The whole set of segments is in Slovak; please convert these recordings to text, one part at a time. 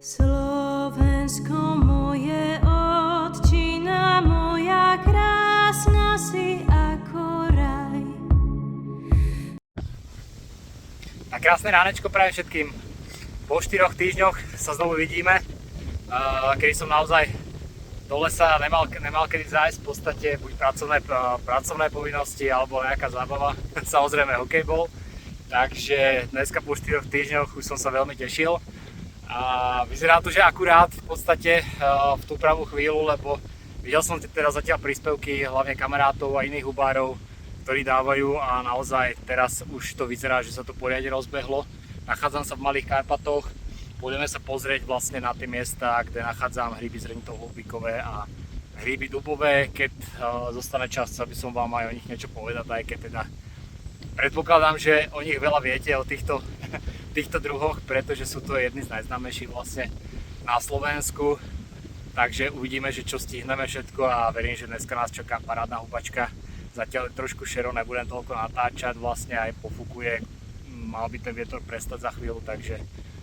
Slovensko moje otčina, moja krásna si ako raj. Tak krásne ránečko prajem všetkým. Po 4 týždňoch sa znovu vidíme, kedy som naozaj do lesa nemal kedy zájsť, v podstate buď pracovné povinnosti alebo nejaká zábava, samozrejme hokejbol. Takže dneska po 4 týždňoch už som sa veľmi tešil. A vyzerá to, že akurát v podstate v tú pravú chvíľu, lebo videl som teraz zatiaľ príspevky hlavne kamarátov a iných hubárov, ktorí dávajú a naozaj teraz už to vyzerá, že sa to poriadne rozbehlo. Nachádzam sa v Malých Karpatoch, budeme sa pozrieť vlastne na tie miesta, kde nachádzam hríby zrnito-hlubíkové a hríby dubové. Keď zostane čas, aby som vám aj o nich niečo povedať, aj keď teda predpokladám, že o nich veľa viete, o týchto druhoch, pretože sú to jedni z najznámejších vlastne na Slovensku. Takže uvidíme, že čo stihneme všetko a verím, že dneska nás čaká parádna hubačka. Zatiaľ trošku šero, nebudem toľko natáčať, vlastne aj pofúkuje, mal by ten vietor prestať za chvíľu, takže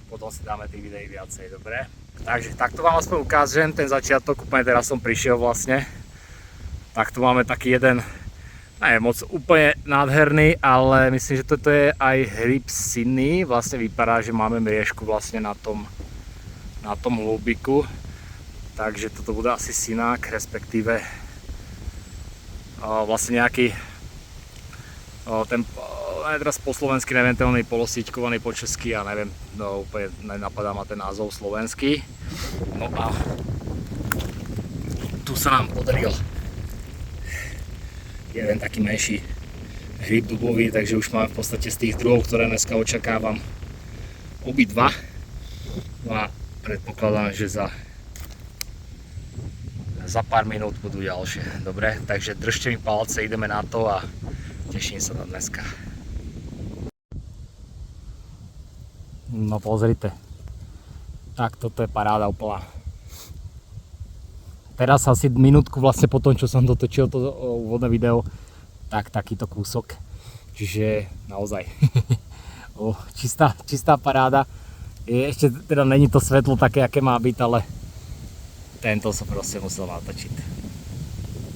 potom si dáme tých videí viacej, dobre? Takže takto vám aspoň ukážem ten začiatok, úplne teraz som prišiel vlastne. Takto máme taký jeden, nie moc úplne nádherný, ale myslím, že toto je aj hríb sinný. Vlastne vypadá, že máme mriežku vlastne na tom hlúbiku. Takže toto bude asi sinák, respektíve vlastne nejaký ten teraz po slovensky neviem, ten polosíťkovaný po česky a neviem, no úplne nenapadá ma ten názov slovenský. No a tu sa nám podaril jeden taký menší hríb dubový, takže už máme v podstate z tých druhov, ktoré dneska očakávam, obidva. No a predpokladám, že za pár minút budú ďalšie. Dobre, takže držte mi palce, ideme na to a teším sa na dneska. No pozrite, tak toto je paráda úplná. Teraz asi minútku vlastne po tom, čo som dotočil to úvodné video, tak takýto kúsok. Čiže naozaj čistá paráda. Ešte teda není to svetlo také, aké má byť, ale tento som proste musel natočiť.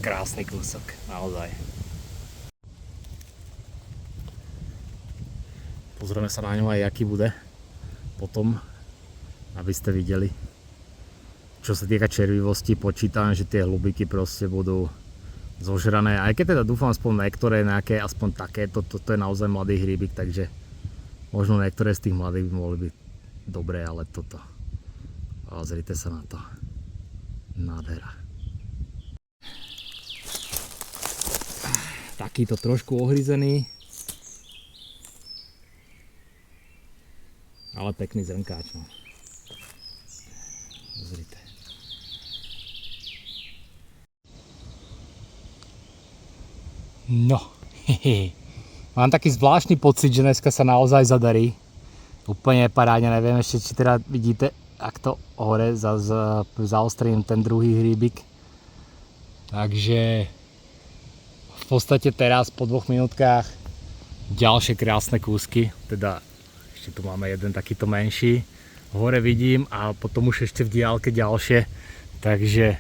Krásny kúsok, naozaj. Pozrieme sa na ňu aj, aký bude potom, aby ste videli. Čo sa týka červivosti, počítam, že tie hlubiky proste budú zožrané. Aj keď teda dúfam aspoň niektoré, nejaké aspoň takéto, toto je naozaj mladý hríbik, takže možno niektoré z tých mladých by mohli byť dobré, ale toto. Pozrite sa na to. Nádhera. Takýto trošku ohryzený, ale pekný zrnkáč. No. Pozrite. No, mám taký zvláštny pocit, že dneska sa naozaj zadarí. Úplne parádne, neviem ešte, či teda vidíte, ak to hore zaostrím ten druhý hríbik. Takže v podstate teraz po 2 minútkach ďalšie krásne kúsky. Teda ešte tu máme jeden takýto menší. Hore vidím a potom už ešte v diaľke ďalšie. Takže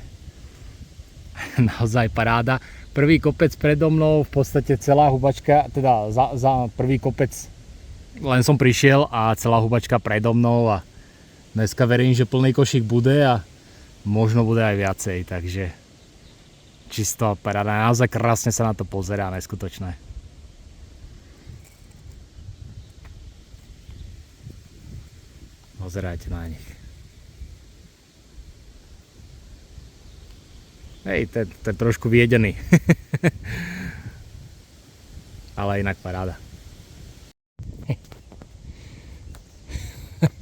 naozaj paráda. Prvý kopec predo mnou, v podstate celá hubačka, teda za prvý kopec len som prišiel a celá hubačka predo mnou a dneska verím, že plný košík bude a možno bude aj viacej, takže čisto paráda, naozaj krásne sa na to pozerá, neskutočné. Pozerajte na nich. Hej, ten trošku viedený. Ale inak paráda.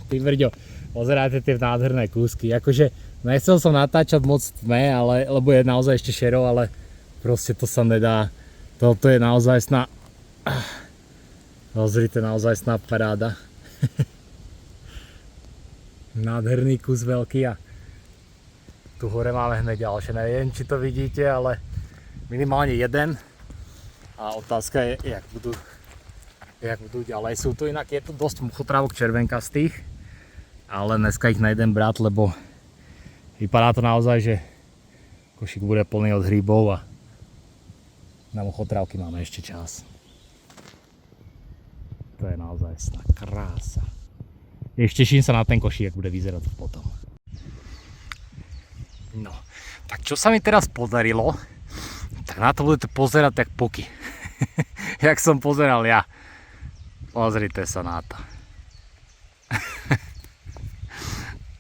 Ty brďo, pozerajte tie nádherné kúsky. Akože nechcel som natáčať moc v tme, lebo je naozaj ešte šero, ale proste to sa nedá. Toto je naozaj sná... Pozrite, naozaj sná paráda. Nádherný kus veľký a tu hore máme hneď ďalšie. Neviem, či to vidíte, ale minimálne jeden. A otázka je, jak budú ďalej. Sú tu inak, je tu dosť muchotrávok červenkastých. ale dneska ich nejdem brať, lebo vypadá to naozaj, že košík bude plný od hríbov a na mochotrávky máme ešte čas. To je naozaj krása. Ešte teším sa na ten košík, ako bude vyzerať potom. No, tak čo sa mi teraz podarilo, tak na to budete pozerať jak poky. Jak som pozeral ja. Pozrite sa na to.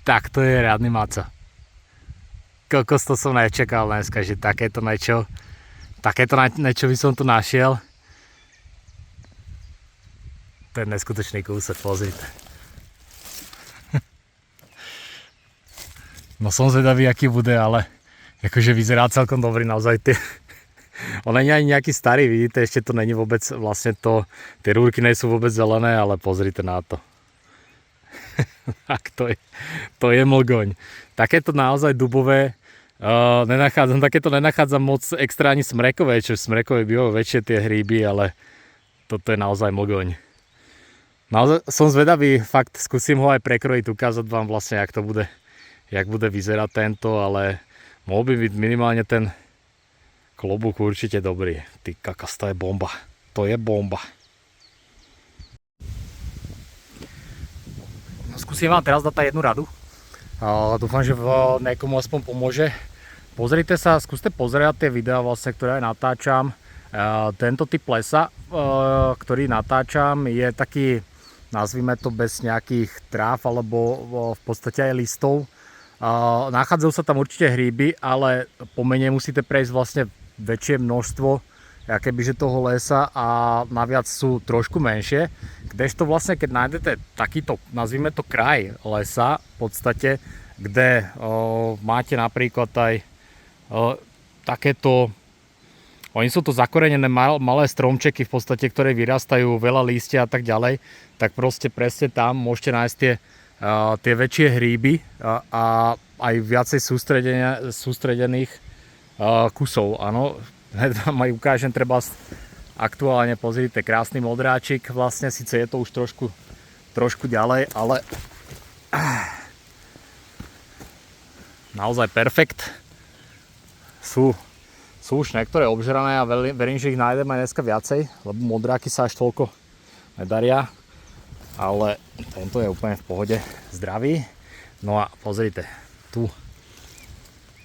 Tak to je riadny maco. Kokos, to som nečakal dneska, že takéto niečo by som tu našiel. To je neskutočný kúsok, pozrite. No som zvedavý, aký bude, ale akože vyzerá celkom dobrý naozaj tie. On nie je ani nejaký starý, vidíte, ešte to není vôbec, vlastne to, tie rúrky nie sú vôbec zelené, ale pozrite na to. Tak to je mlgoň. Takéto naozaj dubové takéto nenachádzam moc extra ani smrekové, čo smrekové bývajú väčšie tie hríby, ale toto je naozaj mlgoň. Naozaj som zvedavý, fakt skúsim ho aj prekrojiť, ukázať vám vlastne, jak bude vyzerať tento, ale mohol by byť minimálne ten klobúk určite dobrý. Ty kakas, to je bomba. To je bomba. No, skúsim vám teraz dať jednu radu. Dúfam, že niekomu aspoň pomôže. Pozrite sa, skúste pozerať tie videá, vlastne, ktoré natáčam. Tento typ lesa, ktorý natáčam, je taký, nazvime to, bez nejakých tráv alebo v podstate aj listov. Nachádzajú sa tam určite hríby, ale po mene musíte prejsť vlastne väčšie množstvo akébyže toho lesa a naviac sú trošku menšie. Kdežto vlastne, keď nájdete takýto, nazvime to kraj lesa, v podstate, kde máte napríklad aj takéto, oni sú to zakorenené malé stromčeky v podstate, ktoré vyrastajú, veľa lístia a tak ďalej, tak proste presne tam môžete nájsť tie väčšie hríby a aj viacej sústredených kusov, áno. Vám aj ukážem, treba aktuálne, pozrite, krásny modráčik, vlastne síce je to už trošku ďalej, ale naozaj perfekt. Sú už niektoré obžerané a verím, že ich nájdem aj dneska viacej, lebo modráky sa až toľko nedaria, ale tento je úplne v pohode, zdravý. No a pozrite, tu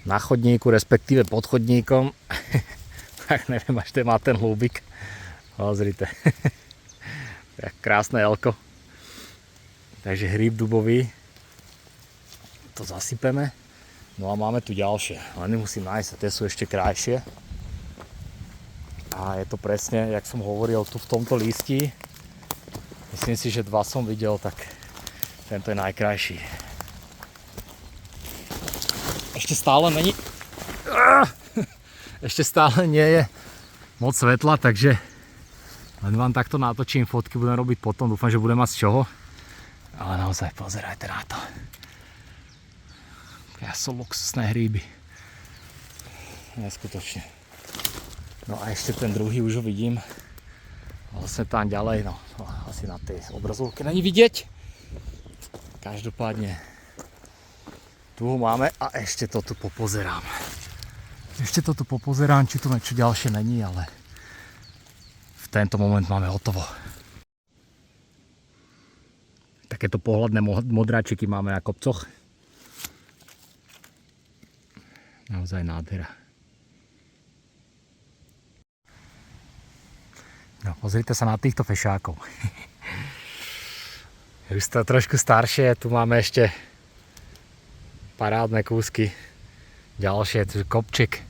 na chodníku, respektíve pod chodníkom, tak neviem, až to má ten hlúbik. Pozrite, krásne elko. Takže hríb dubový, to zasypeme. No a máme tu ďalšie, len musím nájsť, tie sú ešte krajšie. A je to presne, jak som hovoril, tu v tomto lístí. Myslím si, že dva som videl, tak tento je najkrajší. Ešte stále nie je moc svetla, takže len vám takto natočím, fotky budem robiť potom, dúfam, že budem mať z čoho. Ale naozaj pozerajte na to. Ja sú luxusné hríby. Neskutočne. No a ešte ten druhý už ho vidím. Vlastne tam ďalej, no asi na tej obrazovke není vidieť. Každopádne tu ho máme a ešte to tu popozerám. Či tu niečo ďalšie není, ale v tento moment máme hotovo. Takéto pohľadné modráčiky máme na kopcoch. Naozaj nádhera. No, pozrite sa na týchto fešákov. Už to trošku staršie, tu máme ešte parádne kúsky. Ďalšie, tu kopček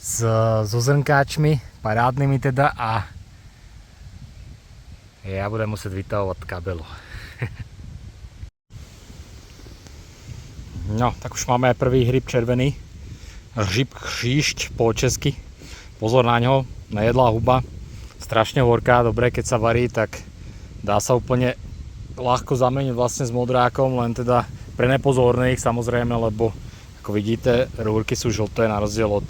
so zrnkáčmi, parádnymi teda, a ja budem musieť vyťahovať kabelu. No, tak už máme aj prvý hryb červený. Hryb kříšť po česky. Pozor na ňo, nejedlá huba. Strašne horká, dobre, keď sa varí, tak dá sa úplne ľahko zameniť vlastne s modrákom, len teda pre nepozorných samozrejme, lebo ako vidíte, rúrky sú žlté na rozdiel od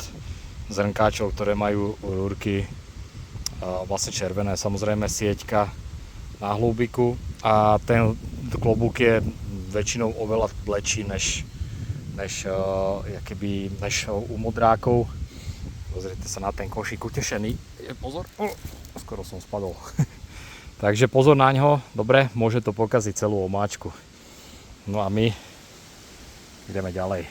zrnkáčov, ktoré majú rúrky vlastne červené. Samozrejme sieťka na hlúbiku a ten klobúk je väčšinou oveľa dlhší než u modrákov. Pozrite sa na ten košík utešený. Pozor, skoro som spadol. Takže pozor na ňo, dobre, môže to pokaziť celú omáčku. No a my ideme ďalej.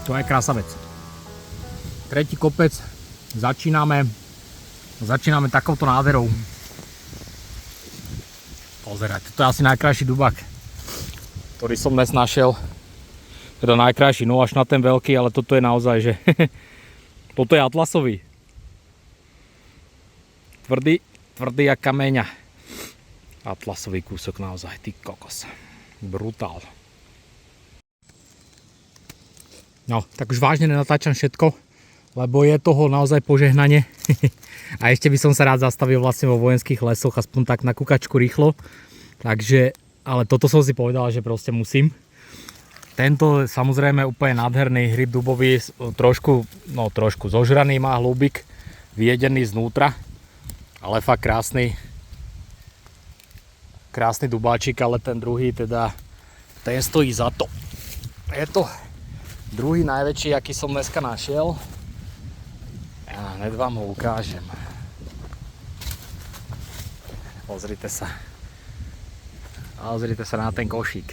To je krásavec. Tretí kopec, začíname takouto nádherou. Pozerajte, to je asi najkrajší dubák, ktorý som dnes našiel. Teda najkrajší, no až na ten veľký, ale toto je naozaj, že toto je atlasový. Tvrdý jak kameňa. Atlasový kúsok naozaj, ty kokos. Brutál. No, tak už vážne nenatáčam všetko, lebo je toho naozaj požehnanie. A ešte by som sa rád zastavil vlastne vo vojenských lesoch, aspoň tak na kukačku rýchlo. Takže, ale toto som si povedal, že proste musím. Tento samozrejme úplne nádherný hryb dubový, trošku zožraný, má hlúbik, vyjedený znútra, ale fakt krásny dubáčik, ale ten druhý teda, ten stojí za to. Je to druhý najväčší, aký som dneska našiel. Ja hned vám ho ukážem. Pozrite sa na ten košík.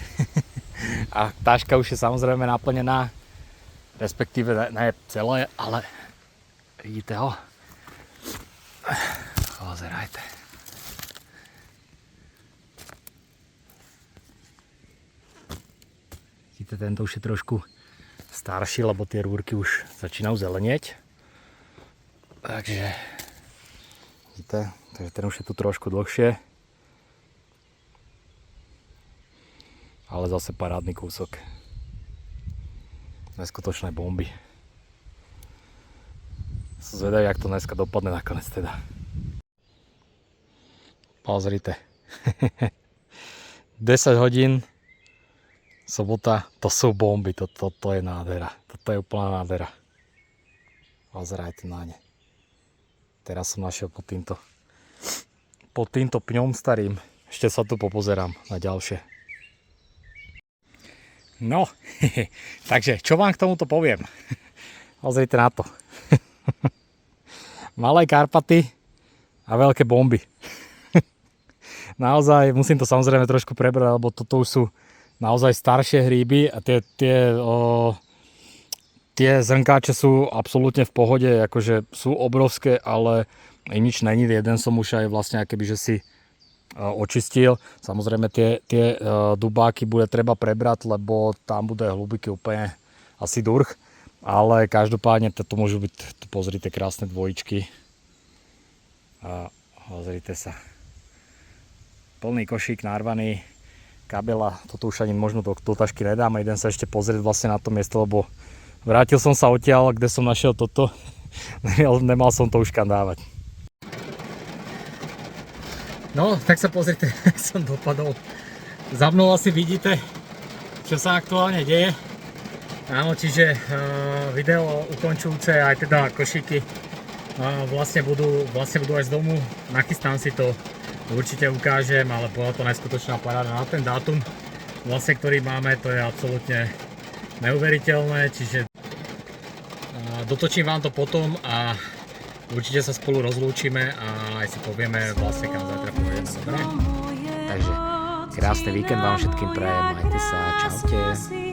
A taška už je samozrejme naplnená, respektíve ne celé, ale vidíte ho? Pozerajte. Vidíte, tento už je trošku starší, lebo tie rúrky už začínajú zelenieť. Takže vidíte, takže ten už je tu trošku dlhšie. Ale zase parádny kúsok. Neskutočné bomby. Som zvedavý, jak to dneska dopadne nakoniec teda. Pozrite. 10 hodín sobota, to sú bomby, toto je nádhera. Toto je úplná nádhera. Pozerajte na ne. Teraz som našiel pod týmto pňom starým. Ešte sa tu popozerám na ďalšie. No, takže čo vám k tomuto poviem? Pozrite na to. Malé Karpaty a veľké bomby. Naozaj, musím to samozrejme trošku prebrať, lebo toto už sú naozaj staršie hríby a tie zrnkáče sú absolútne v pohode, akože sú obrovské, ale nič není. Jeden som už aj vlastne akoby, že si očistil. Samozrejme tie dubáky bude treba prebrať, lebo tam bude hluboký úplne asi durch, ale každopádne to môžu byť, pozrite, krásne dvojičky. A pozrite sa. Plný košík narvaný. Kabela, toto už ani možno do tašky nedám, idem sa ešte pozrieť vlastne na to miesto, lebo vrátil som sa odtiaľ, kde som našiel toto, nemal som to už kam dávať. No, tak sa pozrite, jak som dopadol. Za mnou asi vidíte, čo sa aktuálne deje. Áno, čiže video ukončujúce aj teda košíky vlastne budú aj z domu. Nachystám si to, určite ukážem, ale bola to neskutočná paráda na ten dátum, vlastne, ktorý máme, to je absolútne neuveriteľné, čiže dotočím vám to potom a určite sa spolu rozlúčime a aj si povieme vlastne, kam zajtra pôjdeme. Dobre? Takže krásny víkend vám všetkým prajem, majte sa, čaute.